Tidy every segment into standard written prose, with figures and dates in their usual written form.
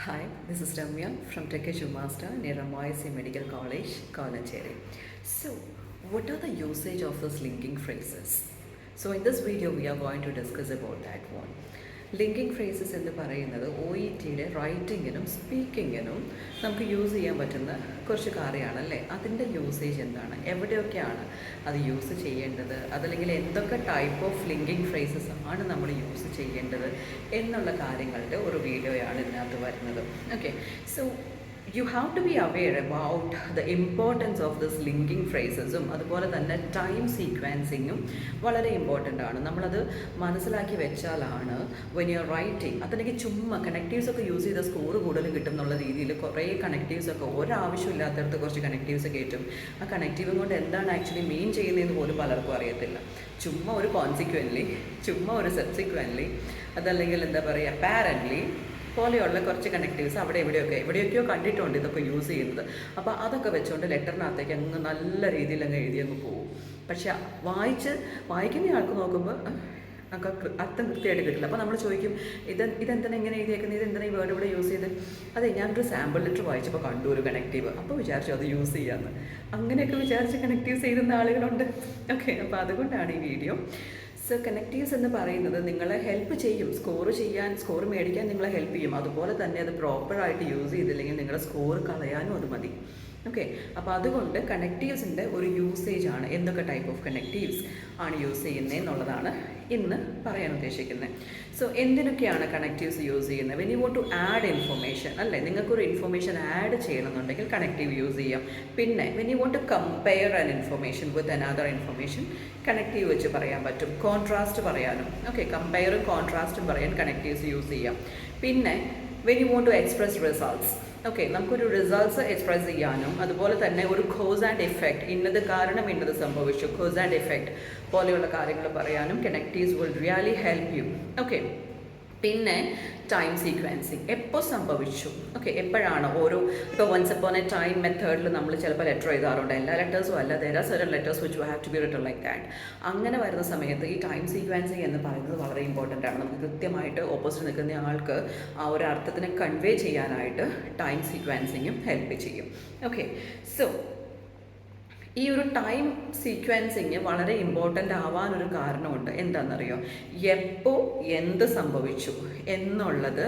Hi, this is Ramya from 𝗨𝗶𝗶 near 𝗟𝗶 Medical College, 𝗨𝗀𝗴𝗀. So, what are the usage of those linking phrases? So, in this video, we are going to discuss about that one. Linking phrases എന്ന് പറയുന്നത് OETയുടെ റൈറ്റിങ്ങിനും സ്പീക്കിങ്ങിനും നമുക്ക് use ചെയ്യാൻ പറ്റുന്ന കുറച്ച് കാര്യമാണല്ലേ. അതിൻ്റെ usage എന്താണ്, എവിടെയൊക്കെയാണ് അത് യൂസ് ചെയ്യേണ്ടത്, അതല്ലെങ്കിൽ എന്തൊക്കെ ടൈപ്പ് ഓഫ് ലിങ്കിങ് ഫ്രേസസ് ആണ് നമ്മൾ യൂസ് ചെയ്യേണ്ടത് എന്നുള്ള കാര്യങ്ങളുടെ ഒരു വീഡിയോയാണ് ഇതിനകത്ത് വരുന്നത്. Okay, so you have to be aware about the importance of this linking phrases-ഉം അതുപോലെ തന്നെ ടൈം സീക്വൻസിങ്ങും വളരെ ഇമ്പോർട്ടൻ്റ് ആണ്. നമ്മളത് മനസ്സിലാക്കി വെച്ചാലാണ് when you are writing, അതല്ലെങ്കിൽ ചുമ്മാ കണക്റ്റീവ്സ് ഒക്കെ യൂസ് ചെയ്ത സ്കോർ കൂടുതൽ കിട്ടും എന്നുള്ള രീതിയിൽ കുറേ കണക്റ്റീവ്സ് ഒക്കെ ഒരാവശ്യമില്ലാത്തടത്ത് കുറച്ച് കണക്റ്റീവ്സ് കയറ്റും. ആ കണക്റ്റീവും കൊണ്ട് എന്താണ് ആക്ച്വലി മെയിൻ ചെയ്യുന്നതെന്ന് പോലും പലർക്കും അറിയത്തില്ല. ചുമ്മാ ഒരു കോൺസിക്വൻ്റ്ലി, ചുമ്മാ ഒരു സബ്സിക്വൻ്റ്ലി, അതല്ലെങ്കിൽ എന്താ പറയുക അപ്പാരൻ്റ്ലി പോലെയുള്ള കുറച്ച് കണക്റ്റീവ്സ് അവിടെ എവിടെയൊക്കെയോ കണ്ടിട്ടുണ്ട് ഇതൊക്കെ യൂസ് ചെയ്യുന്നത്. അപ്പോൾ അതൊക്കെ വെച്ചുകൊണ്ട് ലെറ്ററിനകത്തേക്ക് അങ്ങ് നല്ല രീതിയിൽ അങ്ങ് എഴുതി അങ്ങ് പോകും. പക്ഷെ വായിക്കുന്ന ആൾക്ക് നോക്കുമ്പോൾ നമുക്ക് അർത്ഥം കൃത്യമായിട്ട് കിട്ടില്ല. അപ്പോൾ നമ്മൾ ചോദിക്കും, ഇതെന്താണ് ഇങ്ങനെ എഴുതിയേക്കുന്നത്, ഇതെന്താണ് ഈ വേർഡ് ഇവിടെ യൂസ് ചെയ്ത്? അതെ, ഞാനൊരു സാമ്പിൾ ലെറ്റർ വായിച്ചപ്പോൾ കണ്ടു ഒരു കണക്റ്റീവ്, അപ്പോൾ വിചാരിച്ചു അത് യൂസ് ചെയ്യാമെന്ന്. അങ്ങനെയൊക്കെ വിചാരിച്ച് കണക്റ്റീവ്സ് എഴുതുന്ന ആളുകളുണ്ട്. ഓക്കെ, അപ്പോൾ അതുകൊണ്ടാണ് ഈ വീഡിയോ. സോ കണക്റ്റീവ്സ് എന്ന് പറയുന്നത് നിങ്ങളെ ഹെൽപ്പ് ചെയ്യും, സ്കോർ മേടിക്കാൻ നിങ്ങളെ ഹെൽപ്പ് ചെയ്യും. അതുപോലെ തന്നെ അത് പ്രോപ്പറായിട്ട് യൂസ് ചെയ്തില്ലെങ്കിൽ നിങ്ങളുടെ സ്കോർ കളയാനും അത് മതി. ഓക്കെ, അപ്പോൾ അതുകൊണ്ട് കണക്റ്റീവ്സിൻ്റെ ഒരു യൂസേജ് ആണ്, എന്തൊക്കെ ടൈപ്പ് ഓഫ് കണക്റ്റീവ്സ് ആണ് യൂസ് ചെയ്യുന്നത് എന്നുള്ളതാണ് ഇന്ന് പറയാൻ ഉദ്ദേശിക്കുന്നത്. സോ എന്തിനൊക്കെയാണ് കണക്റ്റീവ്സ് യൂസ് ചെയ്യുന്നത്? When you want to add information, അല്ലേ, നിങ്ങൾക്കൊരു ഇൻഫർമേഷൻ ആഡ് ചെയ്യണമെന്നുണ്ടെങ്കിൽ കണക്റ്റീവ് യൂസ് ചെയ്യാം. പിന്നെ when you want to compare an information with another information, connective വെച്ച് പറയാൻ പറ്റും. കോൺട്രാസ്റ്റ് പറയാനും, ഓക്കെ, കമ്പയറും കോൺട്രാസ്റ്റും പറയാൻ കണക്റ്റീവ്സ് യൂസ് ചെയ്യാം. പിന്നെ when you want to express results, okay, നമുക്കൊരു റിസൾട്ട്സ് എക്സ്പ്രസ് ചെയ്യാനും അതുപോലെ തന്നെ ഒരു കോസ് ആൻഡ് എഫക്റ്റ്, ഇന്നത് കാരണം ഇന്നത് സംഭവിച്ചു, കോസ് ആൻഡ് എഫക്റ്റ് പോലെയുള്ള കാര്യങ്ങൾ പറയാനും connectives will really help you. Okay, പിന്നെ ടൈം സീക്വൻസിങ്, എപ്പോൾ സംഭവിച്ചു, ഓക്കെ, എപ്പോഴാണ് ഇപ്പോൾ വൺസ് അപ്പോൺ എ ടൈം മെത്തേഡിൽ നമ്മൾ ചിലപ്പോൾ ലെറ്റർ എഴുതാറുണ്ട്. എല്ലാ ലെറ്റേഴ്സും അല്ല, there are certain letters which have to be written like that. അങ്ങനെ വരുന്ന സമയത്ത് ഈ ടൈം സീക്വൻസിങ് എന്ന് പറയുന്നത് വളരെ ഇമ്പോർട്ടൻ്റ് ആണ്. നമുക്ക് കൃത്യമായിട്ട് ഓപ്പോസിറ്റ് നിൽക്കുന്ന ആൾക്ക് ആ ഒരു അർത്ഥത്തിനെ കൺവേ ചെയ്യാനായിട്ട് ടൈം സീക്വൻസിങ്ങും ഹെൽപ്പ് ചെയ്യും. ഓക്കെ, സോ ഈ ഒരു ടൈം സീക്വൻസിങ് വളരെ ഇമ്പോർട്ടൻ്റ് ആവാനൊരു കാരണമുണ്ട്. എന്താണെന്നറിയോ? എപ്പോൾ എന്ത് സംഭവിച്ചു എന്നുള്ളത്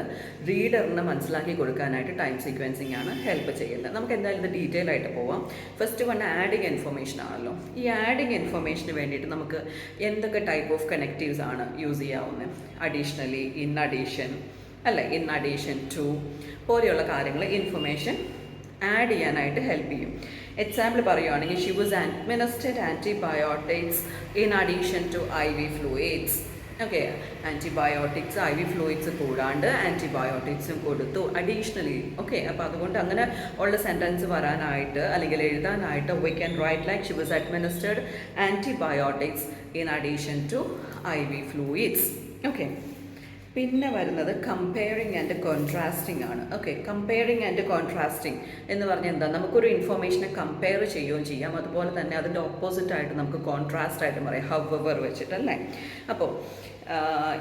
റീഡറിന് മനസ്സിലാക്കി കൊടുക്കാനായിട്ട് ടൈം സീക്വൻസിങ് ആണ് ഹെൽപ്പ് ചെയ്യുന്നത്. നമുക്ക് എന്തായാലും ഇത് ഡീറ്റെയിൽ ആയിട്ട് പോവാം. ഫസ്റ്റ് വൺ ആഡിങ് ഇൻഫർമേഷൻ ആണല്ലോ. ഈ ആഡിങ് ഇൻഫർമേഷന് വേണ്ടിയിട്ട് നമുക്ക് എന്തൊക്കെ ടൈപ്പ് ഓഫ് കണക്റ്റീവ്സ് ആണ് യൂസ് ചെയ്യാവുന്നത്? അഡീഷണലി, ഇൻ അഡീഷൻ, അല്ലേ, ഇൻ അഡീഷൻ ടു പോലെയുള്ള കാര്യങ്ങൾ ഇൻഫർമേഷൻ ആഡ് ചെയ്യാനായിട്ട് ഹെൽപ്പ് ചെയ്യും. എക്സാമ്പിൾ പറയുകയാണെങ്കിൽ, she was administered antibiotics in addition to IV fluids. Okay, antibiotics IV fluids കൂടാണ്ട് ആൻറ്റിബയോട്ടിക്സും കൊടുത്തു അഡീഷണലി. ഓക്കെ, അപ്പോൾ അതുകൊണ്ട് അങ്ങനെ ഉള്ള സെൻറ്റൻസ് വരാനായിട്ട് അല്ലെങ്കിൽ എഴുതാനായിട്ട് we can write like she was administered antibiotics in addition to IV fluids. Okay, പിന്നെ വരുന്നത് കമ്പയറിങ് ആൻഡ് കോൺട്രാസ്റ്റിംഗ് ആണ്. ഓക്കെ, കമ്പയറിങ് ആൻഡ് കോൺട്രാസ്റ്റിംഗ് എന്ന് പറഞ്ഞാൽ എന്താ? നമുക്കൊരു ഇൻഫർമേഷനെ കമ്പയർ ചെയ്യുകയും ചെയ്യാം, അതുപോലെ തന്നെ അതിൻ്റെ ഓപ്പോസിറ്റ് ആയിട്ട് നമുക്ക് കോൺട്രാസ്റ്റ് ആയിട്ട് പറയാം, ഹവ്വർ വെച്ചിട്ടല്ലേ. അപ്പോൾ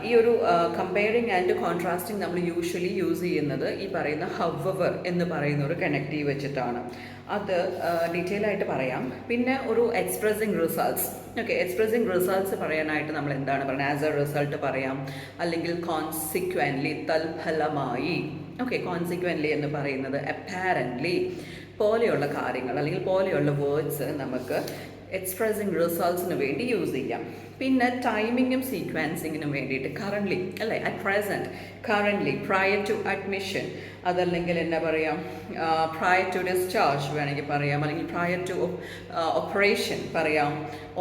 ഈ ഒരു കമ്പയറിങ് ആൻഡ് കോൺട്രാസ്റ്റിംഗ് നമ്മൾ യൂഷ്വലി യൂസ് ചെയ്യുന്നത് ഈ പറയുന്ന ഹവ്വർ എന്ന് പറയുന്ന ഒരു കണക്റ്റീവ് വെച്ചിട്ടാണ്. അത് ഡീറ്റെയിൽ ആയിട്ട് പറയാം. പിന്നെ ഒരു expressing results. Okay, expressing results പറയാനായിട്ട് നമ്മൾ എന്താണ് പറയുന്നത്? ആസ് എ റിസൾട്ട് പറയാം, അല്ലെങ്കിൽ കോൺസിക്വൻ്റ്ലി, തൽഫലമായി. ഓക്കെ, കോൺസിക്വൻ്റ്ലി എന്ന് പറയുന്നത് അപ്പാരൻ്റ്ലി പോലെയുള്ള കാര്യങ്ങൾ അല്ലെങ്കിൽ പോലെയുള്ള വേർഡ്സ് നമുക്ക് എക്സ്പ്രസിങ് റിസൾട്ട്സിന് വേണ്ടി യൂസ് ചെയ്യാം. പിന്നെ ടൈമിങ്ങും സീക്വൻസിങ്ങിനും വേണ്ടിയിട്ട് കറൻ്റ്ലി, അല്ലേ, at present, currently, prior to admission, അതല്ലെങ്കിൽ എന്താ പറയാം, പ്രയർ ടു ഡിസ്ചാർജ് വേണമെങ്കിൽ പറയാം, അല്ലെങ്കിൽ പ്രയർ ടു ഓപ്പറേഷൻ പറയാം,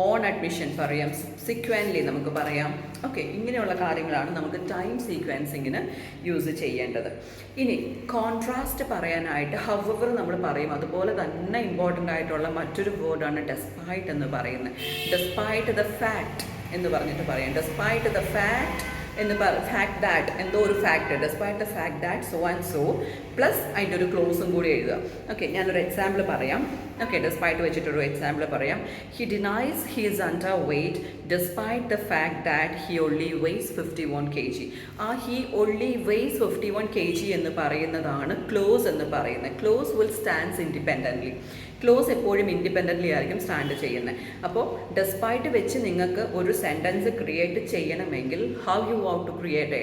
ഓൺ അഡ്മിഷൻ പറയാം, സിക്വൻ്റ്ലി നമുക്ക് പറയാം. ഓക്കെ, ഇങ്ങനെയുള്ള കാര്യങ്ങളാണ് നമുക്ക് ടൈം സീക്വൻസിങ്ങിന് യൂസ് ചെയ്യേണ്ടത്. ഇനി കോൺട്രാസ്റ്റ് പറയാനായിട്ട് ഹവ്വർ നമ്മൾ പറയും. അതുപോലെ തന്നെ ഇമ്പോർട്ടൻ്റ് ആയിട്ടുള്ള മറ്റൊരു വേർഡാണ് ഡെസ്പൈറ്റ് എന്ന് പറയുന്നത്. ഡെസ്പൈറ്റ് ദ ഫാക്ട് എന്ന് പറഞ്ഞിട്ട് പറയാം. ഡെസ്പൈറ്റ് ദ ഫാക്ട് എന്ന് ഫാക്ട് ദാറ്റ്, എന്തോ ഒരു fact, despite the fact that so and so plus അതിൻ്റെ ഒരു ക്ലോസും കൂടി എഴുതുക. ഓക്കെ, ഞാനൊരു എക്സാമ്പിൾ പറയാം. ഓക്കെ, ഡെസ്പൈറ്റ് വെച്ചിട്ടൊരു എക്സാമ്പിൾ പറയാം. He denies he is underweight despite the fact that he only weighs 51 kg. He only weighs 51 kg എന്ന് പറയുന്നതാണ് ക്ലോസ് എന്ന് പറയുന്നത്. Clause will stands independently. Clause എപ്പോഴും ഇൻഡിപെൻഡൻ്റ്ലി ആയിരിക്കും സ്റ്റാൻഡ് ചെയ്യുന്നത്. അപ്പോൾ ഡെസ്പൈറ്റ് വെച്ച് നിങ്ങൾക്ക് ഒരു സെൻറ്റൻസ് ക്രിയേറ്റ് ചെയ്യണമെങ്കിൽ how you have to create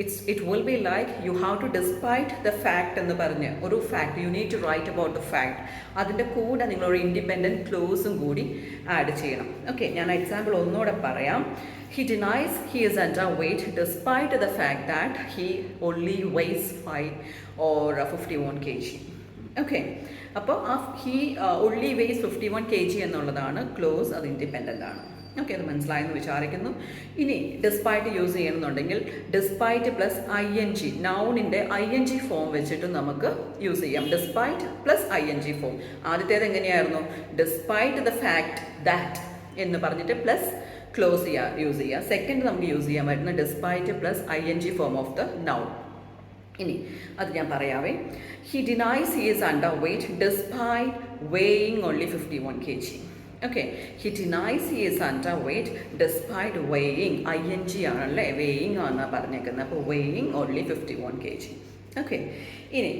it will be like you have to despite the fact എന്ന് പറഞ്ഞ് ഒരു fact you need to write about the fact. അതിൻ്റെ കൂടെ നിങ്ങളൊരു ഇൻഡിപെൻഡൻറ്റ് ക്ലോസും കൂടി ആഡ് ചെയ്യണം. ഓക്കെ, ഞാൻ എക്സാമ്പിൾ ഒന്നുകൂടെ പറയാം. He denies he is underweight despite the fact that he only weighs 5 or 51 kg. Okay, അപ്പോൾ ഹി only weighs 51 kg എന്നുള്ളതാണ് ക്ലോസ്, അത് ഇൻഡിപെൻഡൻ്റ് ആണ്. ഓക്കെ, അത് മനസ്സിലായെന്ന് വിചാരിക്കുന്നു. ഇനി ഡിസ്പൈറ്റ് യൂസ് ചെയ്യണമെന്നുണ്ടെങ്കിൽ ഡിസ്പൈറ്റ് പ്ലസ് ING, നൗണിൻ്റെ ING ഫോം വെച്ചിട്ട് നമുക്ക് യൂസ് ചെയ്യാം. Despite plus ING form. ആദ്യത്തേത് എങ്ങനെയായിരുന്നു? ഡിസ്പൈറ്റ് ദ ഫാക്ട് ദാറ്റ് എന്ന് പറഞ്ഞിട്ട് പ്ലസ് ക്ലോസ് യൂസ് ചെയ്യുക. സെക്കൻഡ് നമുക്ക് യൂസ് ചെയ്യാൻ പറ്റുന്ന despite plus ING form of the noun. ഇനി അത് ഞാൻ പറയാവേ. He denies he is underweight despite weighing only 51 kg. Okay, he denies he is underweight despite weighing, ING ആണല്ലേ, weighing ആണെന്നാണ് പറഞ്ഞേക്കുന്നത്. അപ്പോൾ വെയിങ് ഓൺലി 51 kg. ഓക്കെ, ഇനി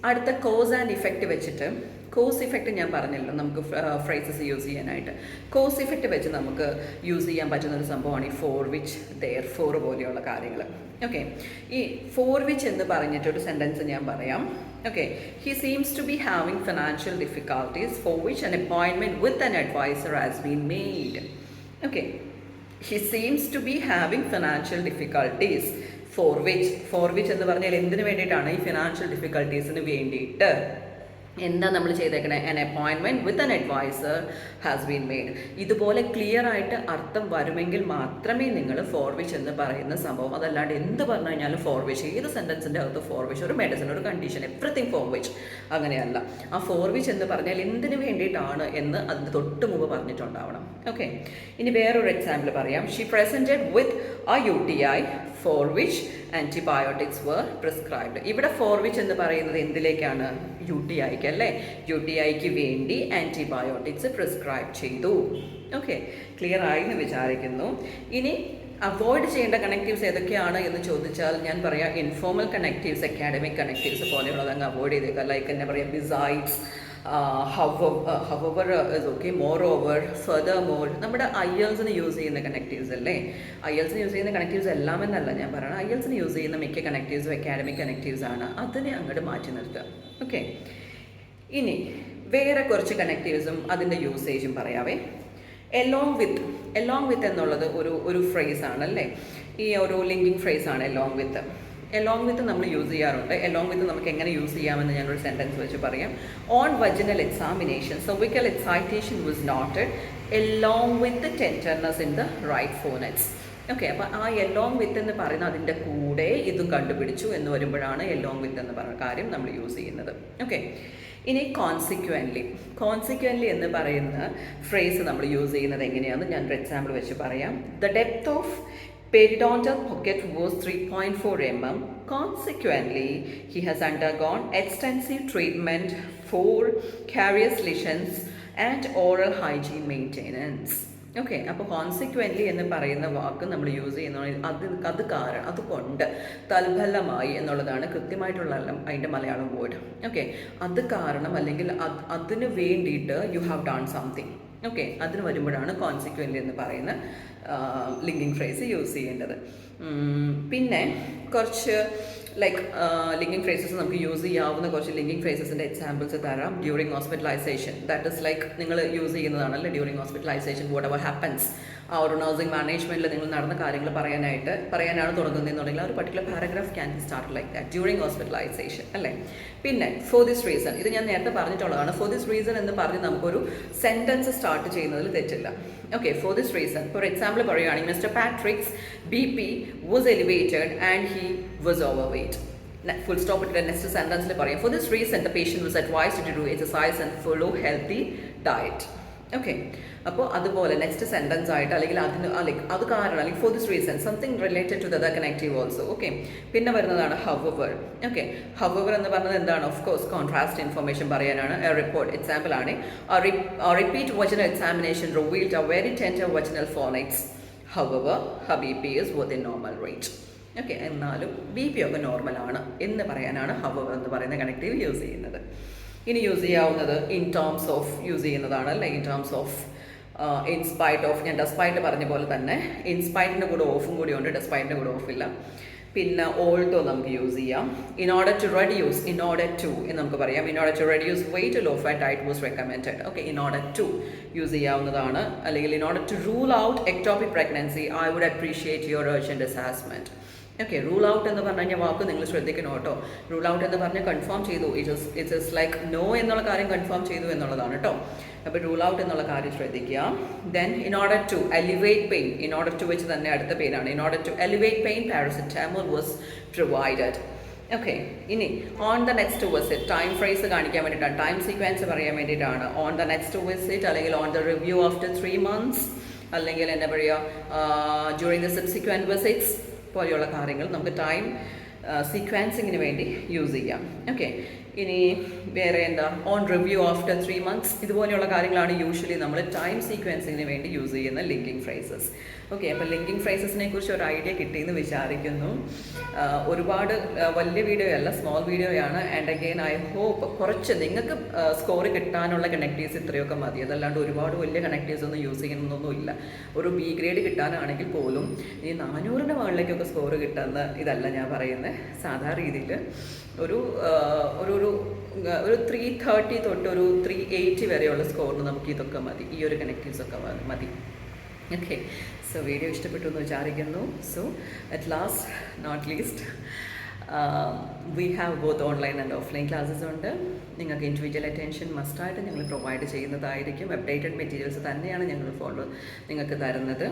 അടുത്ത കോസ് ആൻഡ് ഇഫക്റ്റ് വെച്ചിട്ട്, കോസ് ഇഫക്റ്റ് ഞാൻ പറഞ്ഞല്ലോ നമുക്ക് ഫ്രേസസ് യൂസ് ചെയ്യാനായിട്ട്. കോസ് ഇഫക്റ്റ് വെച്ച് നമുക്ക് യൂസ് ചെയ്യാൻ പറ്റുന്ന ഒരു സംഭവമാണ് ഈ ഫോർ വിച്ച് ദെയർ ഫോർ പോലെയുള്ള കാര്യങ്ങൾ. ഓക്കെ, ഈ ഫോർ വിച്ച് എന്ന് പറഞ്ഞിട്ടൊരു സെൻറ്റൻസ് ഞാൻ പറയാം. Okay, he seems to be having financial difficulties for which an appointment with an adviser has been made. Okay, he seems to be having financial difficulties for which എന്ന് പറഞ്ഞാൽ എന്തിനു വേണ്ടിയിട്ടാണ്? ഈ financial ഡിഫിക്കൽട്ടീസിന് വേണ്ടിയിട്ട് എന്താ നമ്മൾ ചെയ്തേക്കണേ? An appointment with an adviser has been made. ഇതുപോലെ ക്ലിയർ ആയിട്ട് അർത്ഥം വരുമെങ്കിൽ മാത്രമേ നിങ്ങൾ ഫോർ വിച്ച് എന്ന് പറയുന്ന സംഭവം, അതല്ലാണ്ട് എന്ത് പറഞ്ഞു കഴിഞ്ഞാലും ഫോർ വിച്ച്, ഏത് സെൻറ്റൻസിൻ്റെ അകത്ത് ഫോർ വിച്ച്, ഒരു മെഡിസിൻ, ഒരു കണ്ടീഷൻ, എവറിത്തിങ് ഫോർ വിച്ച്, അങ്ങനെയല്ല. ആ ഫോർ വിച്ച് എന്ന് പറഞ്ഞാൽ എന്തിനു വേണ്ടിയിട്ടാണ് എന്ന് അതിന് തൊട്ട് മുമ്പ് പറഞ്ഞിട്ടുണ്ടാവണം. ഓക്കെ, ഇനി വേറൊരു എക്സാമ്പിൾ പറയാം. She presented with a UTI for which antibiotics were prescribed. ഇവിടെ ഫോർ വിച്ച് എന്ന് പറയുന്നത് എന്തിലേക്കാണ്? UTIക്ക് അല്ലേ, UTIക്ക് വേണ്ടി ആൻറ്റിബയോട്ടിക്സ് പ്രിസ്ക്രൈബ് ചെയ്തു. ഓക്കെ, ക്ലിയർ ആയി എന്ന് വിചാരിക്കുന്നു. ഇനി അവോയ്ഡ് ചെയ്യേണ്ട കണക്റ്റീവ്സ് ഏതൊക്കെയാണ് എന്ന് ചോദിച്ചാൽ ഞാൻ പറയാം ഇൻഫോർമൽ കണക്റ്റീവ്സ്, അക്കാഡമിക് കണക്റ്റീവ്സ് പോലെയുള്ളത് അങ്ങ് അവോയ്ഡ് ചെയ്തേക്കാം. ലൈക്ക് എന്താ പറയുക, besides, however is okay, moreover, furthermore. നമ്മുടെ IELTSന് യൂസ് ചെയ്യുന്ന കണക്റ്റീവ്സ് അല്ലേ, IELTSന് യൂസ് ചെയ്യുന്ന കണക്റ്റീവ്സ് എല്ലാം എന്നല്ല ഞാൻ പറയണം. IELTSന് യൂസ് ചെയ്യുന്ന മിക്ക കണക്റ്റീവ്സും അക്കാഡമിക് കണക്റ്റീവ്സ് ആണ്. അതിനെ അങ്ങോട്ട് മാറ്റി നിർത്തുക. ഓക്കെ, ഇനി വേറെ കുറച്ച് കണക്റ്റീവ്സും അതിൻ്റെ യൂസേജും പറയാവേ. എലോങ് വിത്ത് എന്നുള്ളത് ഒരു ഫ്രേസ് ആണല്ലേ, ഈ ഒരു ലിങ്കിങ് ഫ്രേസ് ആണ് എലോങ് വിത്ത് നമ്മൾ യൂസ് ചെയ്യാറുണ്ട്. എലോങ് വിത്ത് നമുക്ക് എങ്ങനെ യൂസ് ചെയ്യാമെന്ന് ഞാനൊരു സെൻറ്റൻസ് വെച്ച് പറയാം. On vaginal examination cervical excitation was noted along with the tenderness in the right fornix. Okay, അപ്പോൾ ആ എലോങ് വിത്ത് എന്ന് പറയുന്ന അതിൻ്റെ കൂടെ ഇതും കണ്ടുപിടിച്ചു എന്ന് വരുമ്പോഴാണ് എലോങ് വിത്ത് എന്ന് പറയുന്ന കാര്യം നമ്മൾ യൂസ് ചെയ്യുന്നത്. ഓക്കെ, ഇനി കോൺസിക്വൻ്റ്ലി എന്ന് പറയുന്ന ഫ്രേസ് നമ്മൾ യൂസ് ചെയ്യുന്നത് എങ്ങനെയാണെന്ന് ഞാനൊരു എക്സാമ്പിൾ വെച്ച് പറയാം. The depth of periodontal pocket was 3.4 mm. Consequently, he has undergone extensive treatment for caries lesions and oral hygiene maintenance. Okay, അപ്പോൾ കോൺസിക്വൻ്റ്ലി എന്ന് പറയുന്ന വാക്ക് നമ്മൾ യൂസ് ചെയ്യുന്ന അതുകൊണ്ട് തൽഫലമായി എന്നുള്ളതാണ് കൃത്യമായിട്ടുള്ള അതിൻ്റെ മലയാളം വേർഡ്. ഓക്കെ, അത് കാരണം അല്ലെങ്കിൽ അതിന് വേണ്ടിയിട്ട് you have done something. Okay, അതിന് വരുമ്പോഴാണ് കോൺസിക്വൻ്റ്ലി എന്ന് പറയുന്ന ലിങ്കിങ് ഫ്രേസ് യൂസ് ചെയ്യേണ്ടത്. പിന്നെ കുറച്ച് ലൈക്ക് ലിങ്കിങ് ഫ്രേസസ് നമുക്ക് യൂസ് ചെയ്യാവുന്ന കുറച്ച് ലിങ്കിങ് ഫ്രേസസിൻ്റെ എക്സാമ്പിൾസ് തരാം. During hospitalization, that is like നിങ്ങൾ യൂസ് ചെയ്യുന്നതാണല്ലേ during hospitalization. Whatever happens, ആ ഒരു നഴ്സിംഗ് മാനേജ്മെൻറ്റിൽ നിങ്ങൾ നടന്ന കാര്യങ്ങൾ പറയാനാണ് തുടങ്ങുന്നതെന്നുണ്ടെങ്കിൽ ആ ഒരു particular paragraph can be start like that during hospitalisation അല്ലേ. പിന്നെ ഫോർ ദിസ് റീസൺ, ഇത് ഞാൻ നേരത്തെ പറഞ്ഞിട്ടുള്ളതാണ്. ഫോർ ദിസ് റീസൺ എന്ന് പറഞ്ഞ് നമുക്കൊരു സെൻറ്റൻസ് സ്റ്റാർട്ട് ചെയ്യുന്നതിൽ തെറ്റില്ല. Okay, for this reason, for example പറയുകയാണെങ്കിൽ mister Patrick's BP was elevated and he was overweight. Full stop at the next sentence le parayam. For this reason the patient was advised to do exercise and follow healthy diet. Okay, അപ്പോൾ അതുപോലെ next sentence ആയിട്ട് അല്ലെങ്കിൽ അത് കാരണം അല്ലെങ്കിൽ for this reason something related to the connective also. Okay, പിന്നെ വരുന്നതാണ് however. Okay, however എന്ന് പറഞ്ഞത് എന്താണ്? ഓഫ് കോഴ്സ് കോൺട്രാസ്റ്റ് ഇൻഫർമേഷൻ പറയാനാണ്. റിപ്പോർട്ട് എക്സാമ്പിൾ ആണ്. Repeat vaginal examination revealed a very tender vaginal fornix. However, her BP is within normal range. Okay, എന്നാലും B P ഒക്കെ നോർമലാണ് എന്ന് പറയാനാണ് however എന്ന് പറയുന്ന കണക്റ്റീവ് യൂസ് ചെയ്യുന്നത്. ഇനി യൂസ് ചെയ്യാവുന്നത് ഇൻ ടേംസ് ഓഫ് യൂസ് ചെയ്യുന്നതാണ്, അല്ലെ in terms of in spite of. ഞാൻ ഡെസ്പൈറ്റ് പറഞ്ഞ പോലെ തന്നെ ഇൻ സ്പൈറ്റിൻ്റെ കൂടെ ഓഫും കൂടി ഉണ്ട്, ഡെസ്പൈറ്റിൻ്റെ കൂടെ ഓഫില്ല. പിന്നെ ഓൾട്ടോ നമുക്ക് യൂസ് ചെയ്യാം. In order to reduce, in order to എന്ന് നമുക്ക് പറയാം. In order to reduce weight low fat diet was recommended. Okay, in order to use ചെയ്യാവുന്നതാണ്. അല്ലെങ്കിൽ in order to rule out ectopic pregnancy I would appreciate your urgent assessment. Okay, rule out എന്ന് പറഞ്ഞു കഴിഞ്ഞാൽ വാക്ക് നിങ്ങൾ ശ്രദ്ധിക്കണം കേട്ടോ. Rule out എന്ന് പറഞ്ഞാൽ കൺഫേം ചെയ്തു, ഇറ്റ് ഇസ് ലൈക്ക് നോ എന്നുള്ള കാര്യം കൺഫേം ചെയ്തു എന്നുള്ളതാണ് കേട്ടോ. അപ്പോൾ റൂൾ ഔട്ട് എന്നുള്ള കാര്യം ശ്രദ്ധിക്കുക. Then in order to elevate pain, in order to വെച്ച് തന്നെ അടുത്ത പെയിനാണ്. In order to elevate pain paracetamol was provided. Okay, ഇനി on the next visit, time phrase കാണിക്കാൻ വേണ്ടിയിട്ടാണ്, ടൈം സീക്വൻസ് പറയാൻ വേണ്ടിയിട്ടാണ്. ഓൺ ദ നെക്സ്റ്റ് വിസിറ്റ് അല്ലെങ്കിൽ on the review after 3 months അല്ലെങ്കിൽ എന്താ പറയുക ഡ്യൂറിങ് ദ സബ്സിക്വൻറ്റ് വിസിറ്റ്സ് പോലെയുള്ള കാര്യങ്ങൾ നമുക്ക് ടൈം സീക്വൻസിങ്ങിന് വേണ്ടി യൂസ് ചെയ്യാം. ഓക്കെ, ഇനി വേറെ എന്താ, ഓൺ റിവ്യൂ ആഫ്റ്റർ 3 months ഇതുപോലെയുള്ള കാര്യങ്ങളാണ് യൂഷ്വലി നമ്മൾ ടൈം സീക്വൻസിങ്ങിന് വേണ്ടി യൂസ് ചെയ്യുന്ന ലിങ്കിങ് ഫ്രേസസ്. ഓക്കെ, അപ്പോൾ ലിങ്കിങ് ഫ്രേസസിനെ കുറിച്ച് ഒരു ഐഡിയ കിട്ടിയെന്ന് വിചാരിക്കുന്നു. ഒരുപാട് വലിയ വീഡിയോ അല്ല, സ്മോൾ വീഡിയോയാണ്. ആൻഡ് അഗെയിൻ ഐ ഹോപ്പ് കുറച്ച് നിങ്ങൾക്ക് സ്കോർ കിട്ടാനുള്ള കണക്റ്റീവ്സ് ഇത്രയൊക്കെ മതി. അതല്ലാണ്ട് ഒരുപാട് വലിയ കണക്റ്റീവ്സ് ഒന്നും യൂസ് ചെയ്യണമെന്നൊന്നുമില്ല. ഒരു ബി ഗ്രേഡ് കിട്ടാനാണെങ്കിൽ പോലും ഈ 400-ന്റെ മുകളിലേക്കൊക്കെ സ്കോർ കിട്ടുന്ന ഇതല്ല ഞാൻ പറയുന്നത്. സാധാരണ രീതിയിൽ ഒരു 330 തൊട്ട് ഒരു 380 വരെയുള്ള സ്കോറിന് നമുക്ക് ഇതൊക്കെ മതി, ഈ ഒരു കണക്റ്റീവ്സ് ഒക്കെ മതി. ഓക്കെ, സോ വീഡിയോ ഇഷ്ടപ്പെട്ടു എന്ന് വിചാരിക്കുന്നു. So at last not least we have both online and offline classes ഉണ്ട്. നിങ്ങൾക്ക് ഇൻഡിവിജ്വൽ അറ്റൻഷൻ മസ്റ്റായിട്ട് ഞങ്ങൾ പ്രൊവൈഡ് ചെയ്യുന്നതായിരിക്കും. അപ്ഡേറ്റഡ് മെറ്റീരിയൽസ് തന്നെയാണ് ഞങ്ങൾ നിങ്ങൾക്ക് തരുന്നത്.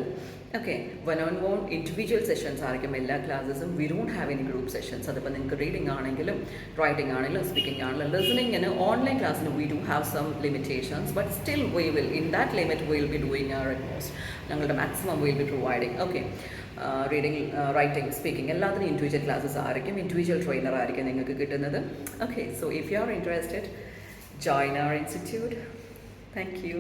Okay, one on one individual sessions ആയിരിക്കും എല്ലാ ക്ലാസ്സസും. We don't have any group sessions. അതിപ്പോൾ നിങ്ങൾക്ക് റീഡിംഗ് ആണെങ്കിലും റൈറ്റിംഗ് ആണെങ്കിലും സ്പീക്കിംഗ് ആണെങ്കിലും ലിസണിങ്ങിന് ഓൺലൈൻ ക്ലാസ്സിന് we do have some limitations, but still we will in that limit will be doing our utmost. ഞങ്ങളുടെ maximum will be providing. Okay, reading writing speaking എല്ലാത്തിനും individual classes ആയിരിക്കും, individual trainer ആയിരിക്കും നിങ്ങൾക്ക് കിട്ടുന്നത്. Okay, so if you are interested, join our institute. Thank you.